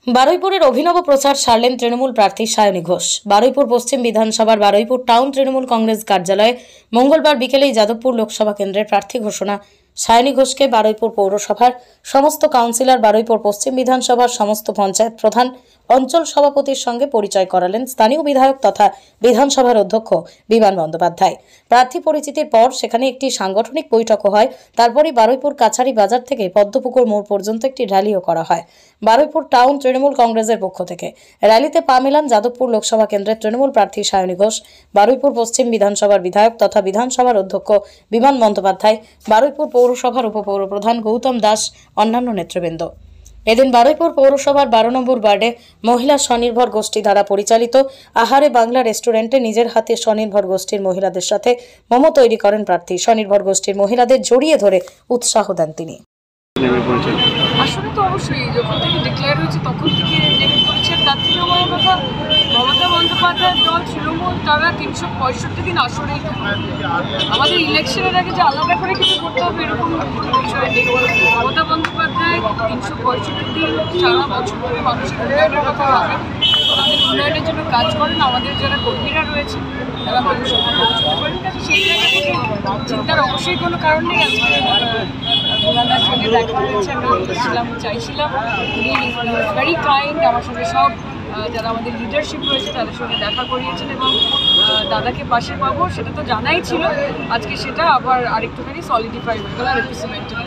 বারুইপুরের অভিনব প্রচার সারলেন তৃণমূল প্রার্থী সায়নী ঘোষ। বারুইপুর পশ্চিম বিধানসভার বারুইপুর টাউন তৃণমূল কংগ্রেস কার্যালয়ে মঙ্গলবার বিকেলেই যাদবপুর লোকসভা কেন্দ্রের প্রার্থী ঘোষণা সায়নী ঘোষকে বারুইপুর পৌরসভার সমস্ত কাউন্সিলর, বারুইপুর পশ্চিম বিধানসভার সমস্ত পঞ্চায়েত প্রধান, অঞ্চল সভাপতির সঙ্গে পরিচয় করালেন স্থানীয় বিধায়ক তথা বিধানসভার অধ্যক্ষ বিমান বন্দ্যোপাধ্যায়। প্রার্থী পরিচিতির পর সেখানে একটি সাংগঠনিক বৈঠকও হয়। তারপরই বারুইপুর কাছারি বাজার থেকে পদ্মপুকুর মোড় পর্যন্ত একটি র্যালিও করা হয় বারুইপুর টাউন তৃণমূল কংগ্রেসের পক্ষ থেকে। র্যালিতে পা মেলান যাদবপুর লোকসভা কেন্দ্রের তৃণমূল প্রার্থী সায়নী ঘোষ, বারুইপুর পশ্চিম বিধানসভার বিধায়ক তথা বিধানসভার অধ্যক্ষ বিমান বন্দ্যোপাধ্যায়, বারুইপুর পৌরসভার উপপৌর প্রধান গৌতম দাস, অন্যান্য নেতৃবৃন্দ। এদিন বারুইপুর পৌরসভার 12 নম্বর ওয়ার্ডে মহিলা স্বনির্ভর গোষ্ঠী দ্বারা পরিচালিত আহারে বাংলা রেস্টুরেন্টে নিজের হাতে স্বনির্ভর গোষ্ঠীর মহিলাদের সাথে মোমো তৈরি করেন প্রার্থী। স্বনির্ভর গোষ্ঠীর মহিলাদের জড়িয়ে ধরে উৎসাহ দেন তিনি। আসলে তো অবশ্যই যখন থেকে ডিক্লেয়ার হয়েছে তখন থেকে নেমে পড়েছেন। তার থেকে বড় কথা, মমতা বন্দ্যোপাধ্যায়ের দল তৃণমূল তারা 365 দিন আসরেই থাকে। আমাদের ইলেকশনের আগে যে আলাদা করে কিছু করতে হবে এরকম কোনো বিষয় নেই। মমতা বন্দ্যোপাধ্যায় 365 দিন সারা বছর ধরে মানুষের উন্নয়নের কথা ভাবেন, তাদের উন্নয়নের জন্য কাজ করেন। আমাদের যারা কর্মীরা রয়েছে তারা মানুষের পৌঁছতে পারেন, কাজে সেই জায়গা থেকে চিন্তার অবশ্যই কোনো কারণ নেই। আজকে ওনার সঙ্গে দেখা হয়েছে, আমি চাইছিলাম উনি ভেরি কাইন্ড, আমার সঙ্গে সব যারা আমাদের লিডারশিপ রয়েছে তাদের সঙ্গে দেখা করিয়েছেন এবং দাদাকে পাশে পাবো সেটা তো জানাই ছিল। আজকে সেটা আবার আরেকটুখানি সলিডিফাই হয়ে গেল রিপ্রেজেন্টেটিভ।